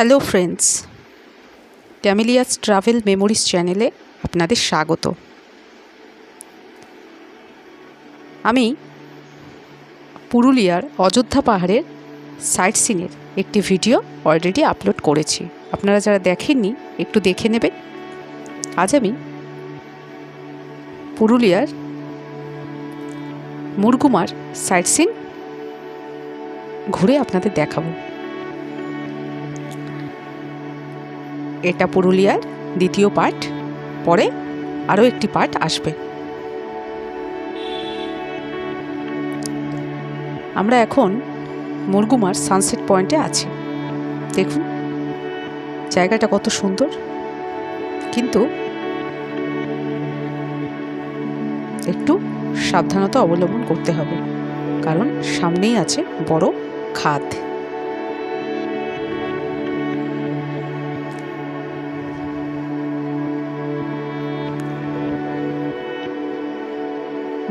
Hello friends, ক্যামেলিয়াস travel memories চ্যানেলে আপনাদের স্বাগত। আমি পুরুলিয়ার অযোধ্যা পাহাড়ের সাইট সিনের একটি ভিডিও অলরেডি আপলোড করেছি। আপনারা যারা দেখেননি একটু দেখে নেবেন। আজ আমি পুরুলিয়ার মুরগুমার সাইট সিন ঘুরে আপনাদের দেখাবো। এটা পুরুলিয়ার দ্বিতীয় পার্ট, পরে আরও একটি পার্ট আসবে। আমরা এখন মুরগুমার সানসেট পয়েন্টে আছি। দেখুন জায়গাটা কত সুন্দর, কিন্তু একটু সাবধানতা অবলম্বন করতে হবে, কারণ সামনেই আছে বড় খাদ।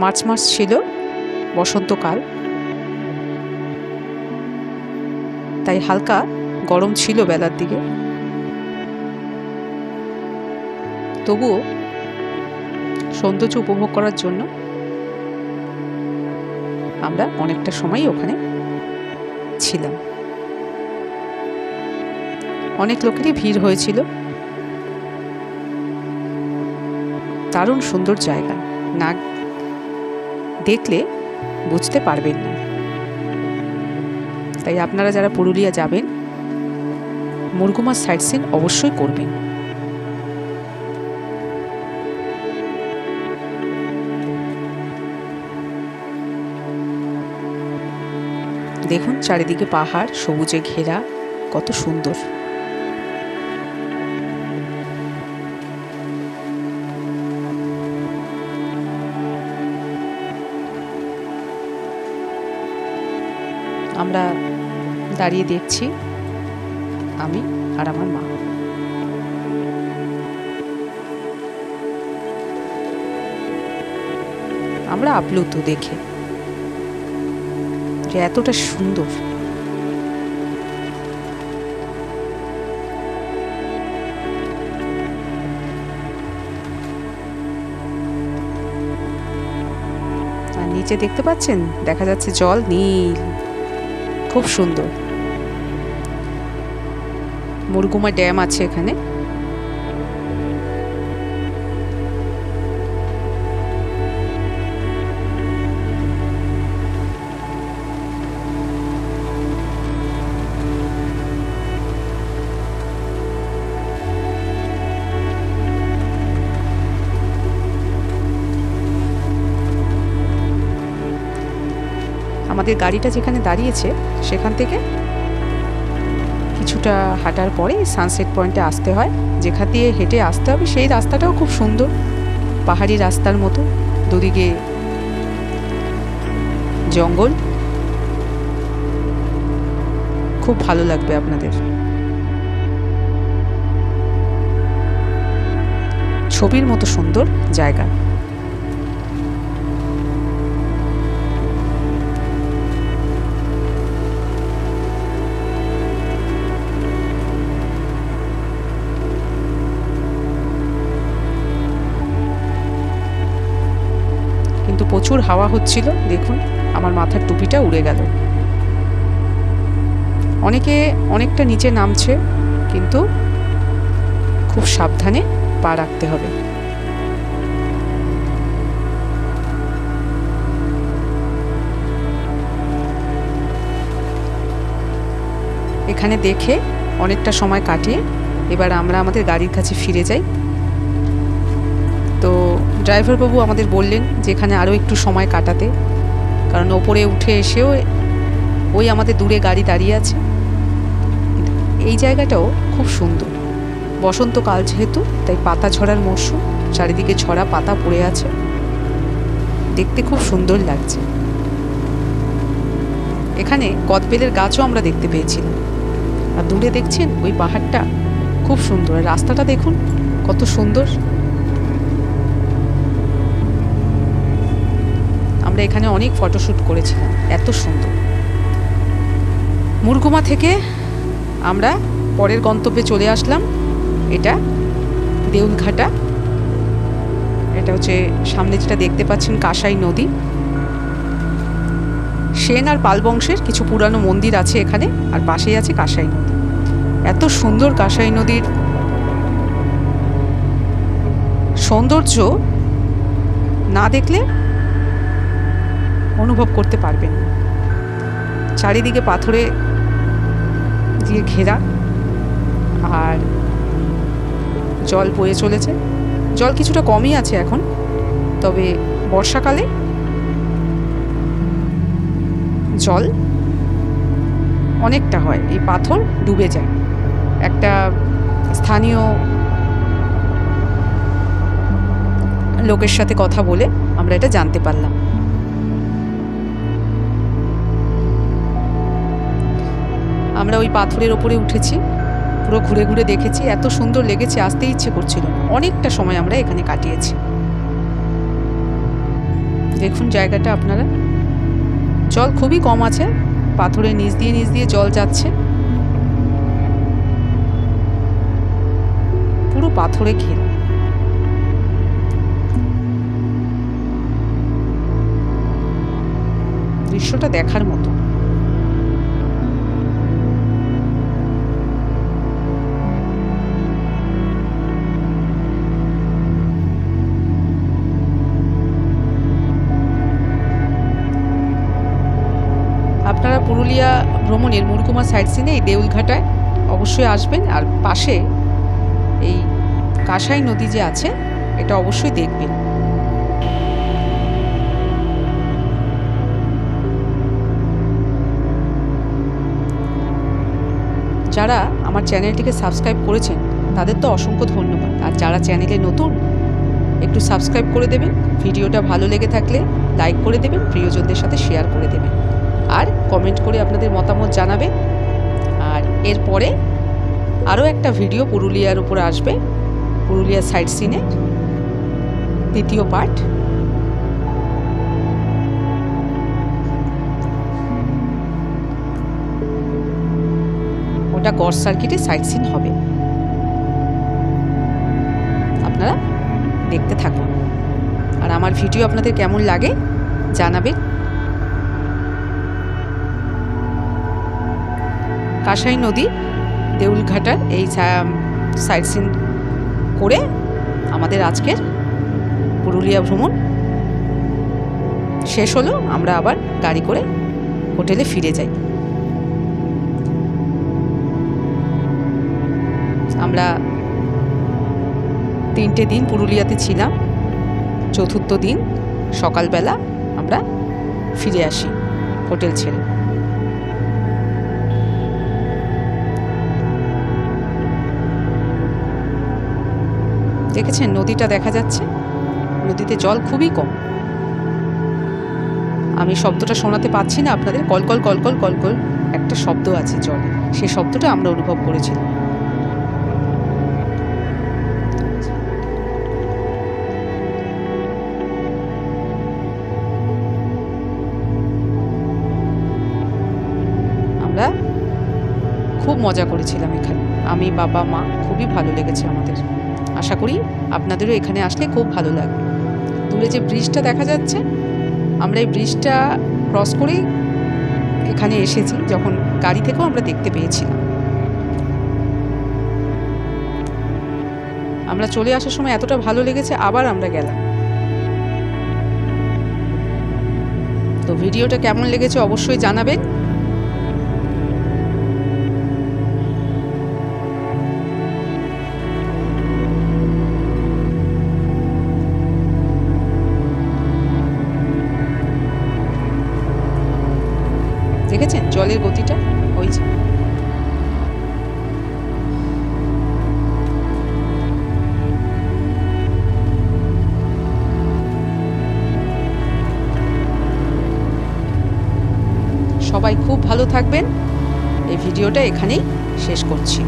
মার্চ মাস ছিল, বসন্তকাল, তাই হালকা গরম ছিল বেলার দিকে। তবুও সৌন্দর্য উপভোগ করার জন্য আমরা অনেকটা সময় ওখানে ছিলাম। অনেক লোকেরই ভিড় হয়েছিল। দারুণ সুন্দর জায়গা, না দেখলে বুঝতে পারবেন না। তাই আপনারা যারা পুরুলিয়া যাবেন, মুরগুমার সাইট সিন অবশ্যই করবেন। দেখুন চারিদিকে পাহাড়, সবুজে ঘেরা, কত সুন্দর। আমরা দাঁড়িয়ে দেখছি, আমি আর আমার মা। আমরা আপ্লুত দেখে যে এতটা সুন্দর। আর নিচে দেখতে পাচ্ছেন, দেখা যাচ্ছে জল নীল, খুব সুন্দর। মুরগুমা ড্যাম আছে এখানে। আমাদের গাড়িটা যেখানে দাঁড়িয়েছে সেখান থেকে কিছুটা হাঁটার পরে সানসেট পয়েন্টে আসতে হয়। যেখান দিয়ে হেঁটে আসতে হবে সেই রাস্তাটাও খুব সুন্দর, পাহাড়ি রাস্তার মতো, দুদিকে জঙ্গল। খুব ভালো লাগবে আপনাদের। ছবির মতো সুন্দর জায়গা। কিন্তু প্রচুর হাওয়া হচ্ছিল। দেখুন আমার মাথার টুপিটা উড়ে গেল। অনেকে অনেকটা নিচে নামছে, কিন্তু খুব সাবধানে পা রাখতে হবে। এখানে দেখে অনেকটা সময় কাটিয়ে এবার আমরা আমাদের গাড়ির কাছে ফিরে যাই। তো ড্রাইভার বাবু আমাদের বললেন যে এখানে আরও একটু সময় কাটাতে, কারণ ওপরে উঠে এসেও ওই আমাদের দূরে গাড়ি দাঁড়িয়ে আছে। এই জায়গাটাও খুব সুন্দর, বসন্তকাল যেহেতু, তাই পাতা ঝরার মরশুম, চারিদিকে ঝরা পাতা পড়ে আছে, দেখতে খুব সুন্দর লাগছে। এখানে কদবেলের গাছও আমরা দেখতে পেয়েছিলাম। আর দূরে দেখছেন ওই পাহাড়টা খুব সুন্দর, রাস্তাটা দেখুন কত সুন্দর। আমরা এখানে অনেক ফটোশ্যুট করেছিলাম, এত সুন্দর। মুরগুমা থেকে আমরা পরের গন্তব্যে চলে আসলাম। এটা দেউলঘাটা। এটা হচ্ছে সামনে যেটা দেখতে পাচ্ছেন কাঁসাই নদী। সেন আর পাল বংশের কিছু পুরানো মন্দির আছে এখানে, আর পাশেই আছে কাঁসাই নদী। এত সুন্দর কাঁসাই নদীর সৌন্দর্য না দেখলে অনুভব করতে পারবেন না। চারিদিকে পাথরে দিয়ে ঘেরা, আর জল বয়ে চলেছে। জল কিছুটা কমই আছে এখন, তবে বর্ষাকালে জল অনেকটা হয়, এই পাথর ডুবে যায়। একটা স্থানীয় লোকের সাথে কথা বলে আমরা এটা জানতে পারলাম। আমরা ওই পাথরের ওপরে উঠেছি, পুরো ঘুরে ঘুরে দেখেছি। এত সুন্দর লেগেছে, আসতে ইচ্ছে করছিল না। অনেকটা সময় আমরা এখানে কাটিয়েছি। দেখুন জায়গাটা আপনারা, জল খুবই কম আছে, পাথরের নিচ দিয়ে জল যাচ্ছে, পুরো পাথরে ঘেরা। দৃশ্যটা দেখার মতো। আপনারা পুরুলিয়া ভ্রমণের মুরকুমা সাইট সিনে এই দেউলঘাটায় অবশ্যই আসবেন, আর পাশে এই কাঁসাই নদী যে আছে এটা অবশ্যই দেখবেন। যারা আমার চ্যানেলটিকে সাবস্ক্রাইব করেছেন তাদের তো অসংখ্য ধন্যবাদ, আর যারা চ্যানেলে নতুন একটু সাবস্ক্রাইব করে দেবেন। ভিডিওটা ভালো লেগে থাকলে লাইক করে দেবেন, প্রিয়জনদের সাথে শেয়ার করে দেবেন, আর কমেন্ট করে আপনাদের মতামত জানাবেন। আর এরপরে আরও একটা ভিডিও পুরুলিয়ার উপর আসবে, পুরুলিয়া সাইট সিনের দ্বিতীয় পার্ট। ওটা গড় সার্কিটে সাইট সিন হবে, আপনারা দেখতে থাকুন। আর আমার ভিডিও আপনাদের কেমন লাগে জানাবেন। কাঁসাই নদী দেউলঘাটার এই সাইট সিন করে আমাদের আজকের পুরুলিয়া ভ্রমণ শেষ হলো। আমরা আবার গাড়ি করে হোটেলে ফিরে যাই। আমরা 3টে দিন পুরুলিয়াতে ছিলাম, চতুর্থ দিন সকালবেলা আমরা ফিরে আসি হোটেল ছেড়ে। দেখেছেন নদীটা দেখা যাচ্ছে, নদীতে জল খুবই কম। আমি শব্দটা শোনাতে পাচ্ছি না আপনাদের, কলকল কলকল কলকল একটা শব্দ আছে জল, সেই শব্দটা আমরা অনুভব করেছিলাম। আমরা খুব মজা করেছিলাম এখানে, আমি বাবা মা, খুবই ভালো লেগেছে আমাদের। আশা করি আপনাদেরও এখানে আসলে খুব ভালো লাগবে। দূরে যে ব্রিজটা দেখা যাচ্ছে, আমরা এই ব্রিজটা ক্রস করেই এখানে এসেছি, যখন গাড়ি থেকেও আমরা দেখতে পেয়েছিলাম। আমরা চলে আসার সময় এতটা ভালো লেগেছে, আবার আমরা গেলাম। তো ভিডিওটা কেমন লেগেছে অবশ্যই জানাবেন। দেখেছেন জলের গতিটা, ওই যে সবাই খুব ভালো থাকবেন। এই ভিডিওটা এখানেই শেষ করছি।